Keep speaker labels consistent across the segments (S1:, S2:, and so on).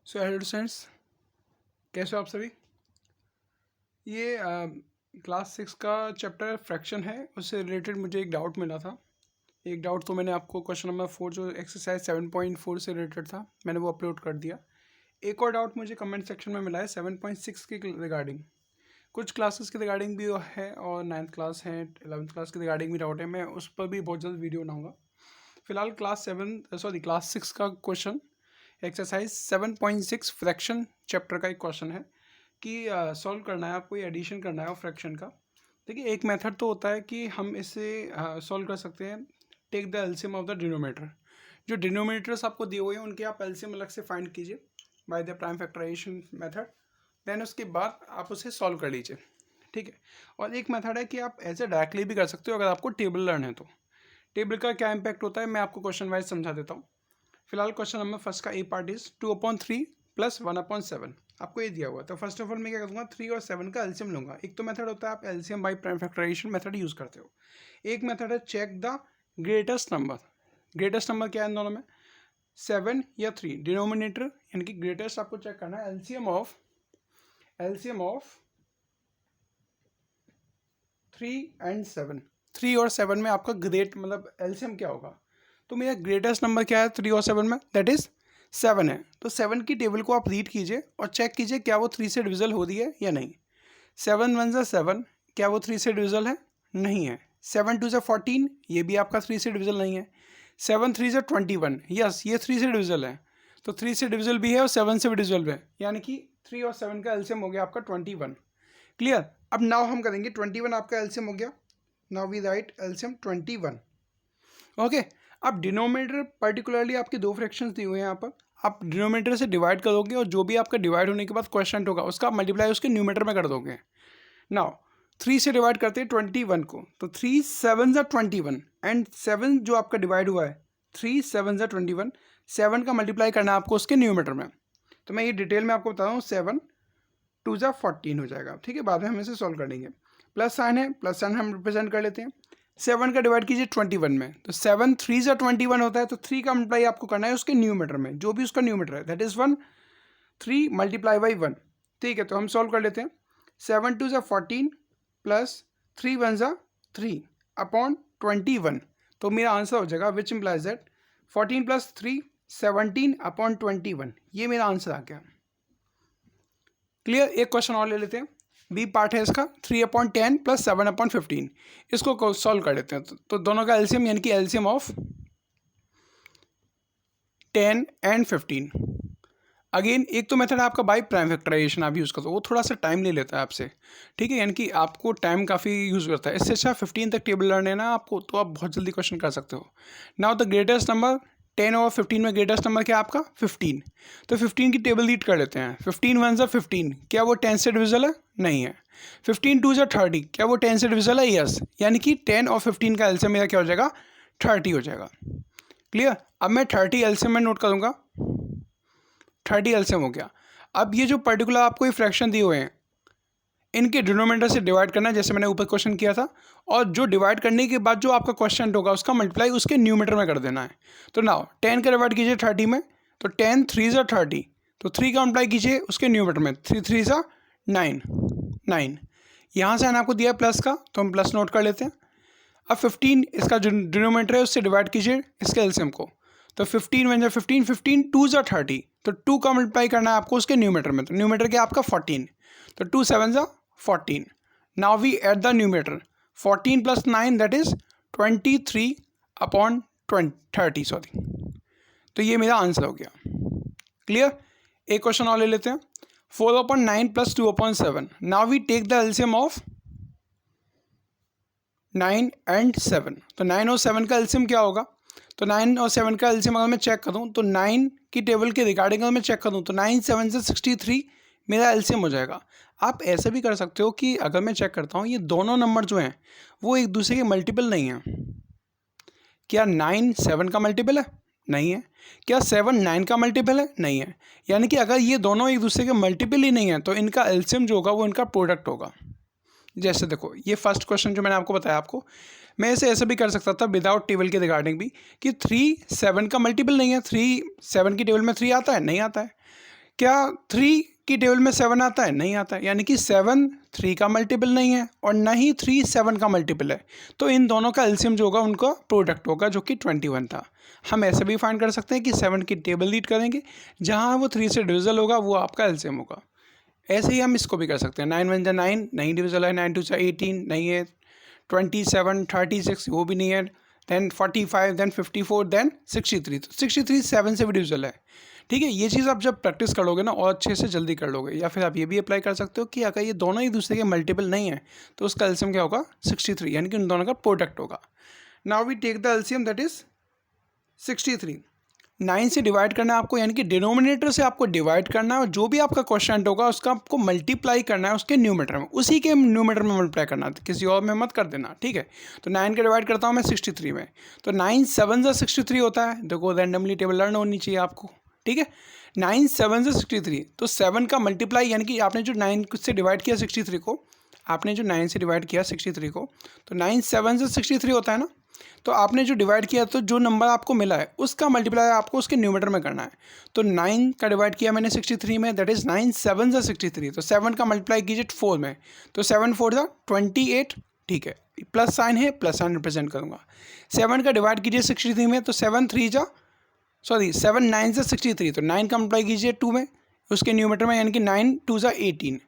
S1: So hello students, कैसे हो आप सभी। ये क्लास 6 का चैप्टर फ्रैक्शन है, उससे रिलेटेड मुझे एक डाउट मिला था। एक डाउट तो मैंने आपको क्वेश्चन नंबर 4 जो एक्सरसाइज 7.4 से रिलेटेड था, मैंने वो अपलोड कर दिया। एक और डाउट मुझे कमेंट सेक्शन में मिला है 7.6 के रिगार्डिंग। कुछ क्लासेस के रिगार्डिंग भी है और 9th क्लास है, 11th क्लास के रिगार्डिंग भी डाउट है। मैं उस पर भी बहुत जल्द वीडियो बनाऊँगा। फिलहाल क्लास 6 का क्वेश्चन एक्सरसाइज 7.6 फ्रैक्शन चैप्टर का एक क्वेश्चन है कि सॉल्व करना है आपको, ये एडिशन करना है फ्रैक्शन का। देखिए, एक मेथड तो होता है कि हम इसे सॉल्व कर सकते हैं। Take the LCM of the denominator. जो डिनोमिनेटर्स आपको दिए हुए हैं उनके आप एलसीएम अलग से फाइंड कीजिए by the prime factorisation method. Then उसके बाद आप उसे सॉल्व कर लीजिए, ठीक है। और एक मेथड है कि आप ऐसे डायरेक्टली भी कर सकते हो अगर आपको टेबल लर्न है तो। टेबल का क्या इम्पैक्ट होता है मैं आपको क्वेश्चन वाइज समझा देता हूँ। फिलहाल क्वेश्चन नंबर फर्स्ट का ए पार्ट इज 2/3 प्लस 1/7। आपको ये दिया हुआ है, तो फर्स्ट ऑफ ऑल मैं क्या करूँगा, 3 और 7 का एलसीएम लूँगा। एक तो मेथड होता है आप LCM by prime factorisation method use करते हो। एक मेथड है check the greatest number. Greatest number क्या है इन दोनों में, 7 या 3। डिनोमिनेटर यानी कि ग्रेटेस्ट आपको चेक करना है। LCM of 3 and 7। 3 और 7 में आपका ग्रेट मतलब एलसीएम क्या होगा, तो मेरा ग्रेटेस्ट नंबर क्या है 3 और 7 में, दैट इज 7 है। तो 7 की टेबल को आप रीड कीजिए और चेक कीजिए क्या वो 3 से डिविजल हो रही है या नहीं। 7 1 7, क्या वो 3 से डिविजल है, नहीं है। 7 2 14, ये भी आपका 3 से डिविजल नहीं है। 7 3 21, यस ये 3 से डिविजल है। तो 3 से डिविजल भी है और 7 से भी डिविजल भी है, यानी कि 3 और 7 का एलसीएम हो गया आपका 21। क्लियर। अब नाउ हम करेंगे 21 आपका एलसीएम हो गया। Now we write LCM 21। Okay. अब डिनोमिनेटर पर्टिकुलरली आपके दो फ्रैक्शंस दिए हुए हैं यहाँ पर। आप डिनोमिनेटर से डिवाइड करोगे और जो भी आपका डिवाइड होने के बाद क्वेश्चन होगा उसका मल्टीप्लाई उसके न्यूमरेटर में कर दोगे। नाउ 3 से डिवाइड करते हैं 21 को, तो 3 7 ज़ा 21 एंड 7 जो आपका डिवाइड हुआ है 3 7 ज़ा 21, 7 का मल्टीप्लाई करना है आपको उसके न्यूमरेटर में। तो मैं ये डिटेल में आपको बता रहा हूँ, 7 2 ज़ा 14 हो जाएगा, ठीक है। बाद में हम इसे सॉल्व कर लेंगे। प्लस साइन है, प्लस साइन हम रिप्रेजेंट कर लेते हैं। 7 का डिवाइड कीजिए 21 में, तो 7 3 ज़ा 21 होता है, तो 3 का मल्टीप्लाई आपको करना है उसके न्यूमरेटर में, जो भी उसका न्यूमरेटर है, दैट इज़ 1। 3 मल्टीप्लाई बाई 1, ठीक है। तो हम सॉल्व कर लेते हैं। 7 2 ज़ा 14 प्लस 3 1 ज़ा 3 अपॉन 21। तो मेरा आंसर हो जाएगा which implies that 14 plus 3 17 upon 21। ये मेरा आंसर आ गया। क्लियर। एक क्वेश्चन और ले लेते हैं, बी पार्ट है इसका 3/10 प्लस 7/15। इसको सॉल्व कर लेते हैं। तो दोनों का एलसीएम यानी कि एलसीएम ऑफ 10 एंड 15। अगेन एक तो मेथड आपका बाई प्राइम फैक्टराइजेशन आप यूज़ करते हो, वो थोड़ा सा टाइम ले लेता है आपसे, ठीक है, यानी कि आपको टाइम काफ़ी यूज़ करता है। इससे अच्छा 15 तक टेबल लर्न है ना आपको, तो आप बहुत जल्दी क्वेश्चन कर सकते हो। नाउ द ग्रेटेस्ट नंबर 10 और 15 में ग्रेटेस्ट नंबर क्या आपका 15। तो 15 की टेबल रीड कर लेते हैं। 15 1 ज़ा 15, क्या वो 10 से डिविजल है, नहीं है। 15 2 ज़ा 30, क्या वो 10 से डिविजल है, यस। यानी कि 10 और 15 का एलसीएम मेरा क्या हो जाएगा 30 हो जाएगा। क्लियर। अब मैं 30 एलसीएम में नोट करूँगा, 30 एलसीएम हो गया। अब ये जो पर्टिकुलर आपको ये फ्रैक्शन दिए हुए हैं इनके डिनोमिनेटर से डिवाइड करना है, जैसे मैंने ऊपर क्वेश्चन किया था, और जो डिवाइड करने के बाद जो आपका क्वेश्चन होगा उसका मल्टीप्लाई उसके न्यूमरेटर में कर देना है। तो नाउ 10 का डिवाइड कीजिए 30 में, तो 10 3 ज़ा 30, तो 3 का मल्टीप्लाई कीजिए उसके न्यूमरेटर में, 3 3 ज़ा 9 9। यहाँ से आपको दिया है प्लस का, तो हम प्लस नोट कर लेते हैं। अब 15 इसका जो डिनोमिनेटर है उससे डिवाइड कीजिए इसके एलसीएम को, तो 15 1 ज़ा 15, 15 2 ज़ा 30, तो 2 का मल्टीप्लाई करना है आपको उसके न्यूमरेटर में, तो न्यूमरेटर क्या आपका 14, तो 2 7 ज़ा 14। Now we add the numerator, 14 plus 9 that is 23 upon 30, sorry. तो ये मेरा आंसर हो गया। क्लियर। एक क्वेश्चन और ले लेते हैं, 4/9 plus 2/7। Now we take the LCM of 9 and 7। तो 9 और 7 का एलसीएम क्या होगा, तो 9 और 7 का एलसीएम अगर मैं चेक करूँ तो 9 की टेबल के रिगार्डिंग अगर मैं चेक करूँ तो 9 7 से 63 मेरा एलसीएम हो जाएगा। आप ऐसे भी कर सकते हो कि अगर मैं चेक करता हूँ ये दोनों नंबर जो हैं वो एक दूसरे के मल्टीपल नहीं हैं। क्या 9 7 का मल्टीपल है, नहीं है। क्या 7 9 का मल्टीपल है, नहीं है। यानी कि अगर ये दोनों एक दूसरे के मल्टीपल ही नहीं है तो इनका एलसीएम जो होगा वो इनका प्रोडक्ट होगा। जैसे देखो ये फर्स्ट क्वेश्चन जो मैंने आपको बताया आपको, मैं इसे ऐसे भी कर सकता था विदाउट टेबल के रिगार्डिंग भी कि 3 7 का मल्टीपल नहीं है। 3 7 की टेबल में 3 आता है, नहीं आता है। क्या 3 की टेबल में 7 आता है? नहीं आता है, यानी कि 7 3 का मल्टीपल नहीं है और ना ही 3 7 का मल्टीपल है। तो इन दोनों का एलसीएम जो होगा उनका प्रोडक्ट होगा, जो कि 21 था। हम ऐसे भी फाइंड कर सकते हैं कि 7 की टेबल लीड करेंगे, जहाँ वो 3 से डिविजल होगा वो आपका एलसीएम होगा। ऐसे ही हम इसको भी कर सकते हैं। 9 1 जा 9 नहीं डिविजल है, 9 2 जा 18 नहीं है, 27 36 वो भी नहीं है, देन 45 देन 54 देन 63। तो 63 7 से भी डिविजल है। ठीक है, ये चीज़ आप जब प्रैक्टिस करोगे ना और अच्छे से जल्दी कर लोगे। या फिर आप ये भी अप्लाई कर सकते हो कि अगर ये दोनों एक दूसरे के मल्टीपल नहीं है तो उसका एलसीएम क्या होगा? 63, यानी कि उन दोनों का प्रोडक्ट होगा। Now we take the LCM that is 63। 9 से डिवाइड करना है आपको, यानी कि डिनोमिनेटर से आपको डिवाइड करना है और जो भी आपका क्वेश्चन होगा उसका आपको मल्टीप्लाई करना है उसके न्यूमेटर में, उसी के न्यूमेटर में मल्टीप्लाई करना है, किसी और में मत कर देना। ठीक है, तो 9 का डिवाइड करता हूँ मैं 63 में, तो 9 7 जा 63 होता है। देखो रैंडमली टेबल लर्न होनी चाहिए आपको। ठीक है, 9 7 से 63, तो 7 का मल्टीप्लाई, यानी कि आपने जो 9 से डिवाइड किया 63 को, आपने जो 9 से डिवाइड किया 63 को, तो 9 7 से 63 होता है ना, तो आपने जो डिवाइड किया तो जो नंबर आपको मिला है उसका मल्टीप्लाई आपको उसके न्यूमेटर में करना है। तो 9 का डिवाइड किया मैंने 63 में, दैट इज़ 9 7 जा 63, तो 7 का मल्टीप्लाई कीजिए 4 में, तो 7 4 जा 28। ठीक है, प्लस साइन है, प्लस साइन रिप्रेजेंट करूँगा। 7 का डिवाइड कीजिए 63 में, तो 7 9 जा 63, तो 9 का मल्टीप्लाई कीजिए 2 में उसके न्यूमेटर में, यानी कि 9 2 जा 18।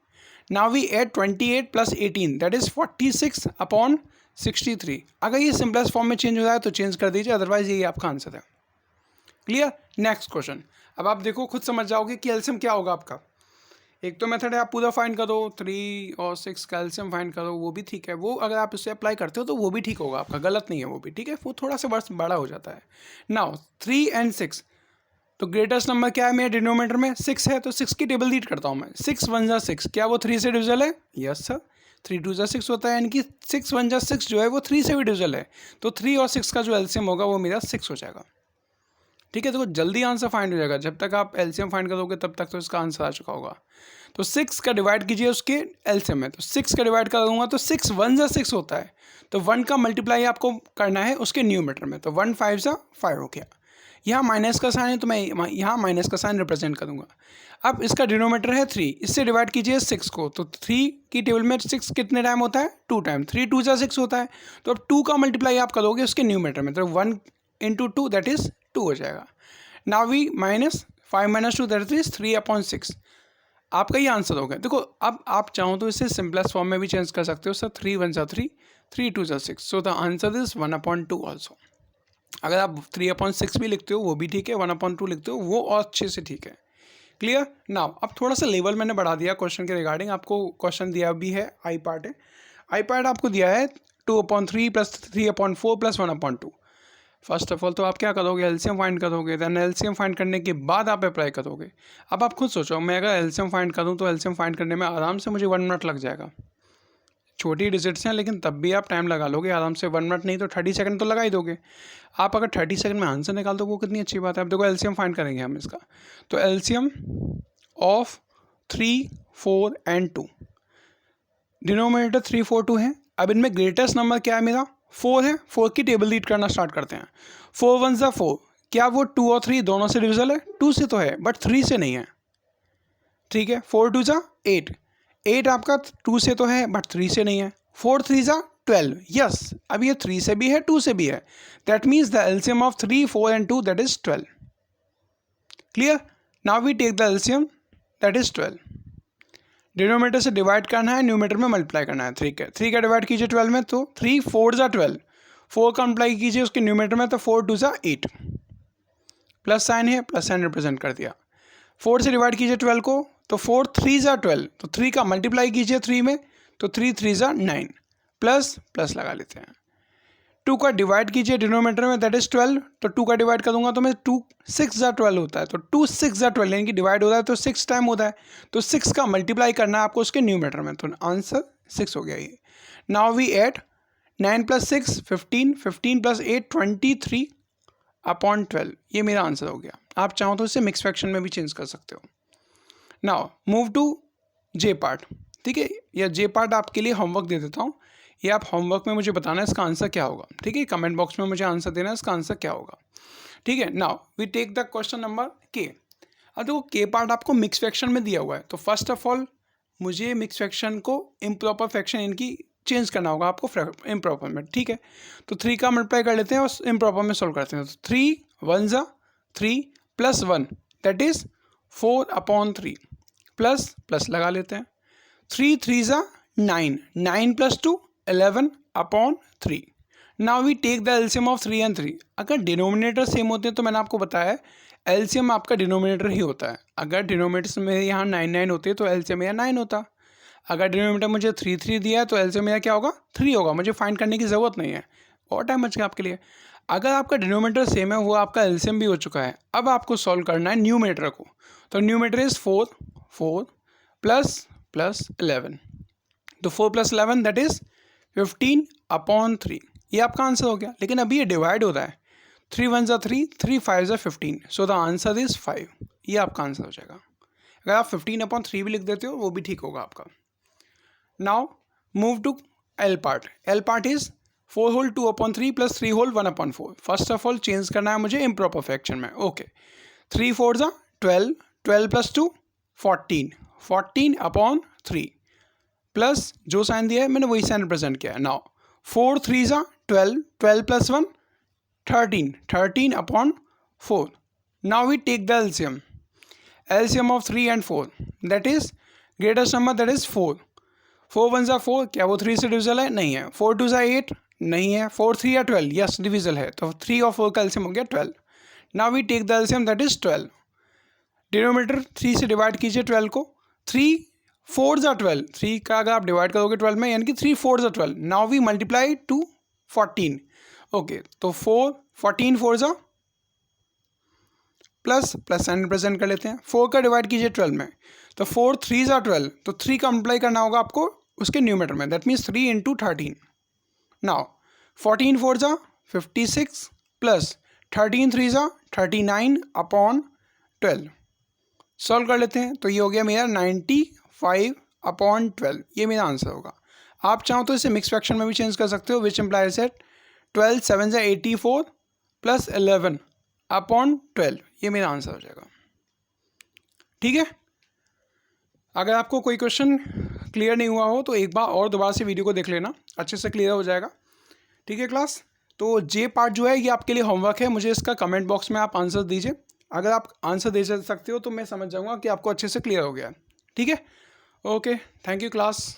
S1: Now we add 28 plus 18 that is 46 upon 63। अगर ये सिंपलेस्ट फॉर्म में चेंज हो जाए तो चेंज कर दीजिए, अदरवाइज यही आपका आंसर है। क्लियर? Next question. अब आप देखो खुद समझ जाओगे कि एलसीएम क्या होगा आपका। एक तो मेथड है आप पूरा फाइंड करो, 3 और 6 का एलसीएम फाइंड करो, वो भी ठीक है। वो अगर आप इसे अप्लाई करते हो तो वो भी ठीक होगा आपका, गलत नहीं है वो भी। ठीक है, वो थोड़ा सा वर्ष बड़ा हो जाता है। नाउ 3 एंड 6, तो ग्रेटेस्ट नंबर क्या है मेरे डिनोमिनेटर में? 6 है, तो 6 की टेबल लीड करता हूँ मैं। 6 1 जा 6, क्या वो 3 से डिविजल है? Yes sir. 3 2 जा 6 होता है, यानी कि 6 1 जा 6 जो है वो 3 से भी डिविजल है, तो 3 और 6 का जो एलसीएम होगा वो मेरा 6 हो जाएगा। ठीक है, तो जल्दी आंसर फाइंड हो जाएगा। जब तक आप एलसीएम फाइंड करोगे तब तक तो इसका आंसर आ चुका होगा। तो 6 का डिवाइड कीजिए उसके एलसीएम में, तो 6 का डिवाइड करूँगा तो 6 1 जा 6 होता है, तो 1 का मल्टीप्लाई आपको करना है उसके न्यूमेटर में, तो 1 5 जा 5 हो गया। यहाँ माइनस का साइन है तो मैं यहाँ माइनस का साइन रिप्रेजेंट करूँगा। अब इसका डिनोमीटर है 3, इससे डिवाइड कीजिए 6 को, तो 3 की टेबल में 6 कितने टाइम होता है? 2 टाइम। 3 2 जा 6 होता है, तो अब 2 का मल्टीप्लाई आप करोगे उसके न्यूमेटर में, तो 1 इंटू 2 दैट इज़ 2 हो जाएगा। Now we minus 5 minus 2 that is 3/6, आपका ये आंसर हो गया। देखो अब आप चाहो तो इसे सिंपलेस्ट फॉर्म में भी चेंज कर सकते हो सर। 3 1 जा 3, 3 2 जा 6, so the answer is 1/2 also. अगर आप 3/6 भी लिखते हो वो भी ठीक है, 1/2 लिखते हो वो और अच्छे से ठीक है। क्लियर? नाउ अब थोड़ा सा लेवल मैंने बढ़ा दिया क्वेश्चन के रिगार्डिंग। आपको क्वेश्चन दिया भी है, आई पार्ट है। आई पार्ट आपको दिया है 2/3 plus 3/4 plus 1/2। First of all तो आप क्या करोगे? एलसीएम फाइंड करोगे, देन एलसीएम फाइंड करने के बाद आप अप्लाई करोगे। अब आप खुद सोचो, मैं अगर एलसीएम फाइंड करूँ तो एलसीएम फाइंड करने में आराम से मुझे 1 मिनट लग जाएगा। छोटी डिजिट्स हैं लेकिन तब भी आप टाइम लगा लोगे आराम से। 1 मिनट नहीं तो 30 सेकंड तो लगा ही दोगे। आप अगर 30 सेकंड में आंसर निकाल दो वो कितनी अच्छी बात है। अब देखो एलसीएम फाइंड करेंगे हम इसका, तो एलसीएम ऑफ 3 4 एंड 2, डिनोमिनेटर 3 4 2 है। अब इनमें ग्रेटेस्ट नंबर क्या है मेरा? 4 है। 4 की टेबल लीड करना स्टार्ट करते हैं। 4 1 जा 4, क्या वो 2 और 3 दोनों से डिविजल है? 2 से तो है बट 3 से नहीं है। ठीक है, 4 2 जा 8, 8 आपका 2 से तो है बट 3 से नहीं है। 4 3 जा 12, यस। अब ये 3 से भी है 2 से भी है, that means the LCM of 3 4 and 2 that is 12। Clear? Now we take the LCM that is 12। Denominator से डिवाइड करना है, न्यूमेटर में मल्टीप्लाई करना है। 3 का डिवाइड कीजिए 12 में, तो 3 4 जा 12, 4 का मल्टीप्लाई कीजिए उसके न्यूमेटर में, तो 4 2 जा 8, प्लस साइन है, प्लस साइन रिप्रेजेंट कर दिया। 4 से डिवाइड कीजिए 12 को, तो 4 3 जा 12, तो 3 का मल्टीप्लाई कीजिए 3 में, तो 3 3 जा 9, प्लस प्लस लगा लेते हैं। 2 का डिवाइड कीजिए डिनोमीटर में, दैट इज 12, तो 2 का डिवाइड करूँगा तो मैं 2 6 जा 12 होता है, तो 2 6 जा 12 यानी कि डिवाइड होता है तो 6 टाइम होता है, तो 6 का मल्टीप्लाई करना है आपको उसके न्यूमेटर में, तो आंसर 6 हो गया ये। नाउ वी एड 9 + 6 15, 15 + 8 23/12, ये मेरा आंसर हो गया। आप चाहो तो इसे मिक्स फ्रैक्शन में भी चेंज कर सकते हो। Now move to J part. ठीक है, या जे पार्ट आपके लिए होमवर्क दे देता हूँ, ये आप होमवर्क में मुझे बताना है इसका आंसर क्या होगा। ठीक है, कमेंट बॉक्स में मुझे आंसर देना है इसका आंसर क्या होगा। ठीक है, now we take the question number K. अब देखो के पार्ट आपको मिक्स फ्रैक्शन में दिया हुआ है, तो फर्स्ट ऑफ ऑल मुझे मिक्स फ्रैक्शन को इम्प्रॉपर फ्रैक्शन इनकी चेंज करना होगा आपको इम्प्रॉपर में, ठीक है। तो 3 का मल्टीप्लाई कर लेते हैं और इम्प्रॉपर में सोल्व करते हैं। तो 3 1 ज़ा 3 plus 1 that is 4/3 plus plus लगा लेते हैं। 3 3 ज़ा 9 9 plus 2 11/3। Now we take the LCM of 3 and 3। अगर डिनोमिनेटर सेम होते हैं तो मैंने आपको बताया एलसीएम आपका डिनोमिनेटर ही होता है। अगर डिनोमिनेटर में यहाँ 9 9 होते तो एलसीएम यहाँ 9 होता। अगर डिनोमिनेटर मुझे 3 3 दिया है तो एलसीएम यहाँ क्या होगा 3 होगा। मुझे फाइंड करने की ज़रूरत नहीं है, और टाइम बच गया आपके लिए। अगर आपका डिनोमिनेटर सेम है, वो आपका एलसीएम भी हो चुका है, अब आपको सॉल्व करना है न्यूमरेटर को। तो न्यूमरेटर इज़ 4 प्लस प्लस 11, तो 4 प्लस 11 दैट इज़ 15/3। ये आपका आंसर हो गया। लेकिन अभी ये डिवाइड हो रहा है, 3 1 ज़ा 3 3 5 ज़ा 15, सो द आंसर इज़ 5। ये आपका आंसर हो जाएगा। अगर आप 15/3 भी लिख देते हो वो भी ठीक होगा आपका। Now move to L part. L part is 4 whole 2/3 plus 3 whole 1/4। First of all change करना है मुझे इम्प्रॉपर फ्रैक्शन में। ओके 3 4 ज़ा 12 12 प्लस 2 14 14/3 प्लस जो साइन दिया है मैंने वही साइन रिप्रेजेंट किया है। नाउ 4 3 ज़ा 12 12 plus 1 13 13/4। Now we take the LCM. LCM of 3 and 4 that is greatest number that is 4। 4 1 ज़ा 4, क्या वो 3 से डिविजल है? नहीं है। 4 2 ज़ा 8 नहीं है। 4 3 या 12, यस डिविजल है। तो 3 और 4 का एलसीएम हो गया 12। Now we take the LCM that is 12। Denominator 3 से डिवाइड कीजिए 12 को। 3 4 ज़ा 12, 3 का अगर आप डिवाइड करोगे 12 में, यानी कि 3 4 ज़ा 12। Now we multiply to 14। Okay तो 14 4 ज़ा प्लस प्लस साइन रिप्रेजेंट कर लेते हैं। 4 का डिवाइड कीजिए 12 में, तो 4 3 ज़ा 12, तो 3 का मल्टीप्लाई करना होगा आपको उसके न्यूमरेटर में, दैट मीन्स 3 × 13। नाउ 14 4 ज़ा 56 प्लस 13 3 ज़ा 39/12। सॉल्व कर लेते हैं, तो ये हो गया मेरा 95/12। ये मेरा आंसर होगा। आप चाहो तो इसे मिक्स फ्रैक्शन में भी चेंज कर सकते हो, विच इम्प्लाइज एट 12 7 ज़ा 84 प्लस 11/12। ये मेरा आंसर हो जाएगा। ठीक है। अगर आपको कोई क्वेश्चन क्लियर नहीं हुआ हो तो एक बार और दोबारा से वीडियो को देख लेना, अच्छे से क्लियर हो जाएगा। ठीक है क्लास। तो जे पार्ट जो है ये आपके लिए होमवर्क है। मुझे इसका कमेंट बॉक्स में आप आंसर दीजिए। अगर आप आंसर दे सकते हो तो मैं समझ जाऊँगा कि आपको अच्छे से क्लियर हो गया। ठीक है। Okay, thank you class.